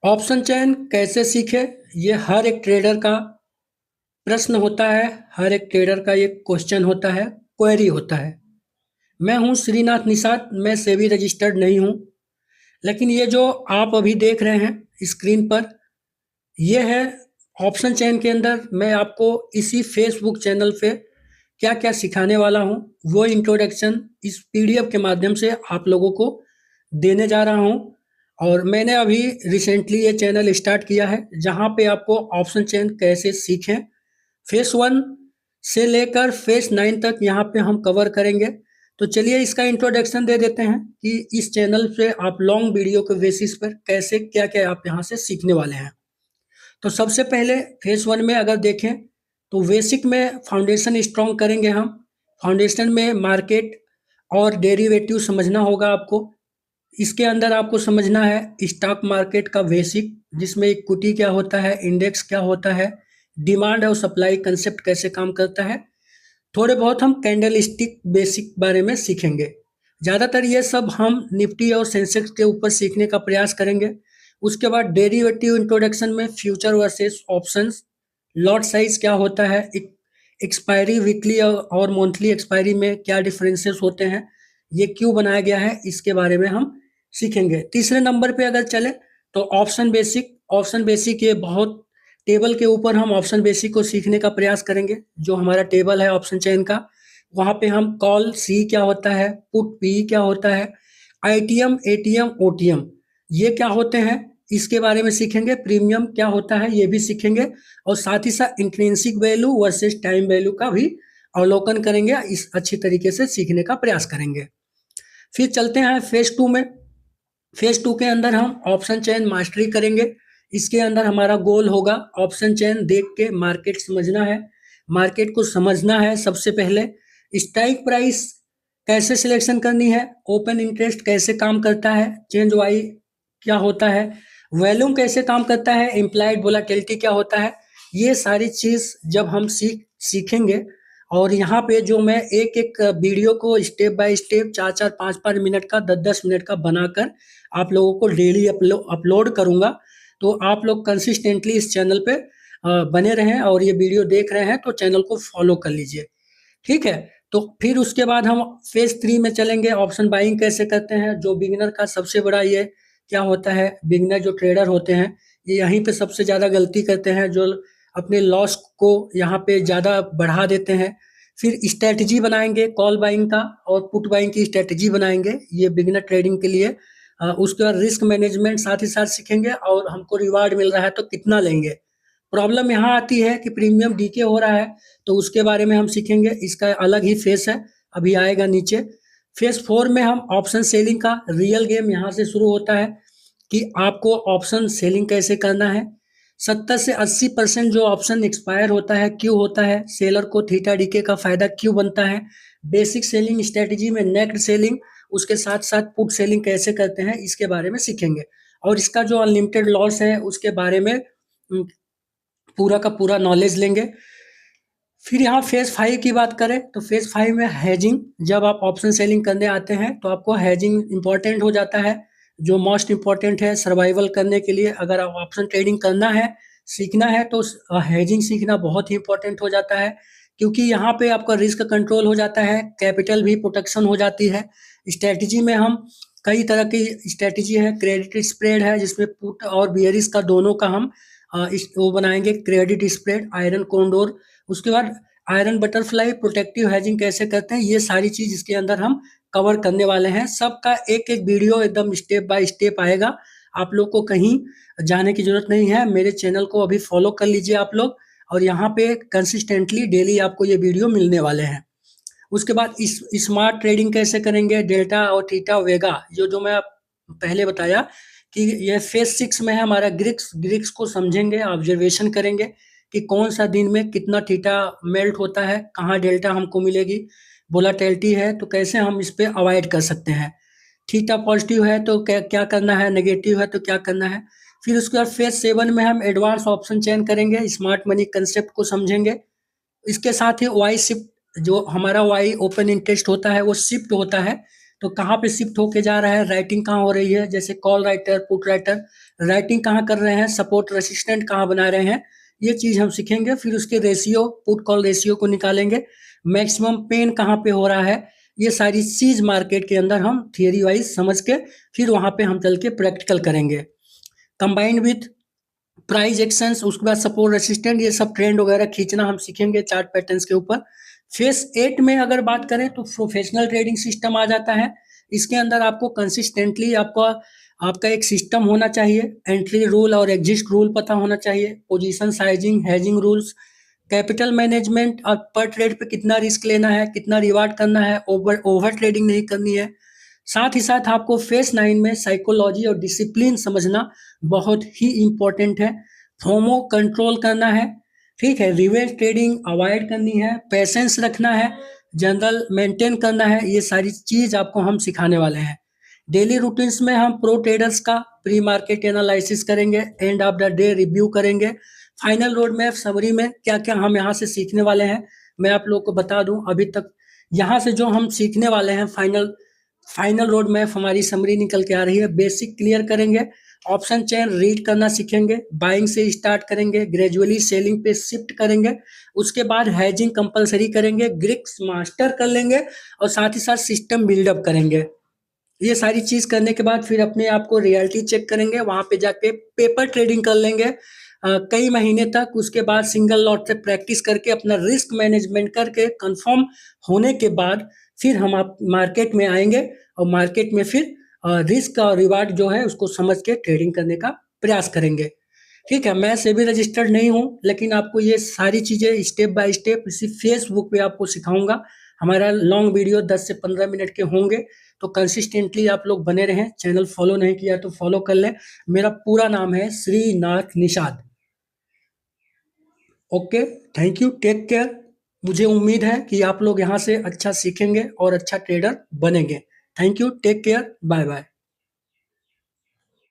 Option चयन कैसे सीखे? ये हर एक ट्रेडर का प्रश्न होता है, हर एक ट्रेडर का ये क्वेश्चन होता है, क्वेरी होता है। मैं हूँ श्रीनाथ निषाद, मैं सेबी रजिस्टर्ड नहीं हूँ, लेकिन ये जो आप अभी देख रहे हैं स्क्रीन पर, ये है ऑप्शन चयन के अंदर मैं आपको इसी फेसबुक चैनल पे क्या क्या सिखाने वाला हूँ, वो इंट्रोडक्शन इस पीडीएफ के माध्यम से आप लोगों को देने जा रहा हूँ। और मैंने अभी रिसेंटली ये चैनल स्टार्ट किया है, जहाँ पे आपको ऑप्शन चयन कैसे सीखें, फेस वन से लेकर फेस नाइन तक यहाँ पे हम कवर करेंगे। तो चलिए इसका इंट्रोडक्शन दे देते हैं कि इस चैनल पे आप लॉन्ग वीडियो के बेसिस पर कैसे क्या क्या आप यहाँ से सीखने वाले हैं। तो सबसे पहले फेस वन में अगर देखें तो बेसिक में फाउंडेशन स्ट्रॉन्ग करेंगे हम। फाउंडेशन में मार्केट और डेरिवेटिव समझना होगा आपको। इसके अंदर आपको समझना है स्टॉक मार्केट का बेसिक, जिसमें इक्विटी क्या होता है, इंडेक्स क्या होता है, डिमांड और सप्लाई कंसेप्ट कैसे काम करता है। थोड़े बहुत हम कैंडल स्टिक बेसिक बारे में सीखेंगे। ज़्यादातर ये सब हम निफ्टी और सेंसेक्स के ऊपर सीखने का प्रयास करेंगे। उसके बाद डेरिवेटिव इंट्रोडक्शन में future versus options, lot size क्या होता है, एक्सपायरी वीकली और मंथली एक्सपायरी में क्या डिफरेंसेस होते हैं, ये क्यों बनाया गया है, इसके बारे में हम सीखेंगे। तीसरे नंबर पे अगर चले तो ऑप्शन बेसिक। ऑप्शन बेसिक ये बहुत टेबल के ऊपर हम ऑप्शन बेसिक को सीखने का प्रयास करेंगे। जो हमारा टेबल है ऑप्शन चेन का, वहाँ पे हम कॉल सी क्या होता है, पुट पी क्या होता है, आईटीएम एटीएम ओटीएम ये क्या होते हैं, इसके बारे में सीखेंगे। प्रीमियम क्या होता है ये भी सीखेंगे। और साथ ही साथ intrinsic value versus time value का भी अवलोकन करेंगे। इस अच्छी तरीके से सीखने का प्रयास करेंगे। फिर चलते हैं फेज टू में। फेज टू के अंदर हम ऑप्शन चेन मास्टरी करेंगे। इसके अंदर हमारा गोल होगा ऑप्शन चेन देख के मार्केट समझना है। मार्केट को समझना है सबसे पहले। स्ट्राइक प्राइस कैसे सिलेक्शन करनी है, ओपन इंटरेस्ट कैसे काम करता है, चेंज वाई क्या होता है, वॉल्यूम कैसे काम करता है, इम्प्लाइड वोलाटिलिटी क्या होता है, ये सारी चीज जब हम सीखेंगे। और यहाँ पे जो मैं एक एक वीडियो को स्टेप बाय स्टेप 4-4 5-5 मिनट का 10-10 मिनट का बनाकर आप लोगों को डेली अपलोड करूंगा। तो आप लोग कंसिस्टेंटली इस चैनल पे बने रहें और ये वीडियो देख रहे हैं तो चैनल को फॉलो कर लीजिए। ठीक है। तो फिर उसके बाद हम फेज थ्री में चलेंगे। ऑप्शन बाइंग कैसे करते हैं, जो बिगिनर का सबसे बड़ा ये क्या होता है, बिगिनर जो ट्रेडर होते हैं ये यहीं पे सबसे ज़्यादा गलती करते हैं, जो अपने लॉस को यहाँ पे ज़्यादा बढ़ा देते हैं। फिर स्ट्रेटजी बनाएंगे कॉल बाइंग का और पुट बाइंग की स्ट्रेटजी बनाएंगे, ये बिगिनर ट्रेडिंग के लिए। उसके बाद रिस्क मैनेजमेंट साथ ही साथ सीखेंगे, और हमको रिवार्ड मिल रहा है तो कितना लेंगे। प्रॉब्लम यहाँ आती है कि प्रीमियम डीके हो रहा है, तो उसके बारे में हम सीखेंगे। इसका अलग ही फेस है, अभी आएगा नीचे। फेज फोर में हम ऑप्शन सेलिंग का रियल गेम यहाँ से शुरू होता है कि आपको ऑप्शन सेलिंग कैसे करना है। 70 से 80% जो ऑप्शन एक्सपायर होता है क्यों होता है, सेलर को थीटा डीके का फायदा क्यों बनता है, बेसिक सेलिंग स्ट्रेटजी में नेट सेलिंग, उसके साथ साथ पुट सेलिंग कैसे करते हैं, इसके बारे में सीखेंगे। और इसका जो अनलिमिटेड लॉस है उसके बारे में पूरा का पूरा नॉलेज लेंगे। फिर यहाँ फेज फाइव की बात करें तो फेज फाइव में हैजिंग, जब आप ऑप्शन सेलिंग करने आते हैं तो आपको हैजिंग इंपॉर्टेंट हो जाता है, जो मोस्ट इंपॉर्टेंट है सर्वाइवल करने के लिए। अगर आप ऑप्शन ट्रेडिंग करना है, सीखना है, तो हैजिंग सीखना बहुत ही इंपॉर्टेंट हो जाता है, क्योंकि यहाँ पे आपका रिस्क कंट्रोल हो जाता है, कैपिटल भी प्रोटेक्शन हो जाती है। स्ट्रेटजी में हम कई तरह की स्ट्रेटजी है, क्रेडिट स्प्रेड है जिसमें पुट और बियरिश का दोनों का हम वो बनाएंगे, क्रेडिट स्प्रेड, आयरन कोंडोर। उसके बाद आयरन बटरफ्लाई, प्रोटेक्टिव हैजिंग कैसे करते हैं, ये सारी चीज इसके अंदर हम कवर करने वाले हैं। सबका एक एक वीडियो एकदम स्टेप बाय स्टेप आएगा। आप लोग को कहीं जाने की जरूरत नहीं है, मेरे चैनल को अभी फॉलो कर लीजिए आप लोग, और यहाँ पे कंसिस्टेंटली डेली आपको ये वीडियो मिलने वाले हैं। उसके बाद इस स्मार्ट ट्रेडिंग कैसे करेंगे, डेल्टा और थीटा वेगा, जो मैं पहले बताया कि ये फेज सिक्स में है हमारा। ग्रिक्स ग्रिक्स को समझेंगे, ऑब्जर्वेशन करेंगे कि कौन सा दिन में कितना थीटा मेल्ट होता है, कहाँ डेल्टा हमको मिलेगी, वोलाटिलिटी है तो कैसे हम इस पे अवॉइड कर सकते हैं, थीटा पॉजिटिव है तो क्या क्या करना है, नेगेटिव है तो क्या करना है। फिर उसके बाद फेज सेवन में हम एडवांस ऑप्शन चयन करेंगे, स्मार्ट मनी कंसेप्ट को समझेंगे। इसके साथ ही वाई शिफ्ट, जो हमारा वाई ओपन इंटरेस्ट होता है वो शिफ्ट होता है, तो कहाँ पे शिफ्ट होके जा रहा है, राइटिंग कहाँ हो रही है, जैसे call writer, put writer, writing कहाँ कर रहे हैं, सपोर्ट रेसिस्टेंट कहाँ बना रहे हैं, ये चीज़ हम सीखेंगे। फिर उसके रेशियो, पुट कॉल रेशियो को निकालेंगे, मैक्सिमम पेन कहाँ पे हो रहा है, ये सारी चीज़ मार्केट के अंदर हम थियरी वाइज समझ के फिर वहाँ पे हम चल के प्रैक्टिकल करेंगे। कंबाइंड विथ प्राइस एक्शंस, उसके बाद सपोर्ट रेसिस्टेंट, ये सब ट्रेंड वगैरह खींचना हम सीखेंगे चार्ट पैटर्न्स के ऊपर। फेज 8 में अगर बात करें तो प्रोफेशनल ट्रेडिंग सिस्टम आ जाता है। इसके अंदर आपको कंसिस्टेंटली आपका एक सिस्टम होना चाहिए, एंट्री रूल और एग्जिट रूल पता होना चाहिए, position sizing, hedging rules, capital management और पर ट्रेड पे कितना रिस्क लेना है, कितना रिवार्ड करना है, ओवर ट्रेडिंग नहीं करनी है। साथ ही साथ आपको फेज 9 में साइकोलॉजी और डिसिप्लिन समझना बहुत ही इंपॉर्टेंट है। फोमो कंट्रोल करना है, ठीक है, रिवर्स ट्रेडिंग अवॉइड करनी है, पेशेंस रखना है, जनरल मेंटेन करना है, ये सारी चीज़ आपको हम सिखाने वाले हैं। डेली रूटीन्स में हम प्रो ट्रेडर्स का प्री मार्केट एनालिसिस करेंगे, end of the day review करेंगे, फाइनल रोड मैप समरी में क्या क्या हम यहाँ से सीखने वाले हैं मैं आप लोग को बता दूं। अभी तक यहाँ से जो हम सीखने वाले हैं, फाइनल रोड मैप हमारी समरी निकल के आ रही है। बेसिक क्लियर करेंगे, ऑप्शन चेन रीड करना सीखेंगे, बाइंग से स्टार्ट करेंगे, ग्रेजुअली सेलिंग पे शिफ्ट करेंगे, उसके बाद हेजिंग कंपलसरी करेंगे, ग्रिक्स मास्टर कर लेंगे और साथ ही साथ सिस्टम बिल्डअप करेंगे। ये सारी चीज करने के बाद फिर अपने आप को रियलिटी चेक करेंगे, वहां पे जाके पेपर ट्रेडिंग कर लेंगे कई महीने तक। उसके बाद सिंगल लॉट से प्रैक्टिस करके अपना रिस्क मैनेजमेंट करके कंफर्म होने के बाद फिर हम आप मार्केट में आएंगे और मार्केट में फिर रिस्क और रिवार्ड जो है उसको समझ के ट्रेडिंग करने का प्रयास करेंगे। ठीक है, मैं सेबी रजिस्टर्ड नहीं हूँ, लेकिन आपको ये सारी चीज़ें स्टेप बाय स्टेप इसी फेसबुक पे आपको सिखाऊंगा। हमारा लॉन्ग वीडियो 10 से 15 मिनट के होंगे, तो कंसिस्टेंटली आप लोग बने रहें। चैनल फॉलो नहीं किया तो फॉलो कर लें। मेरा पूरा नाम है Shrinath Nishad. Okay, thank you, take care. मुझे उम्मीद है कि आप लोग यहाँ से अच्छा सीखेंगे और अच्छा ट्रेडर बनेंगे। Thank you, take care, bye bye.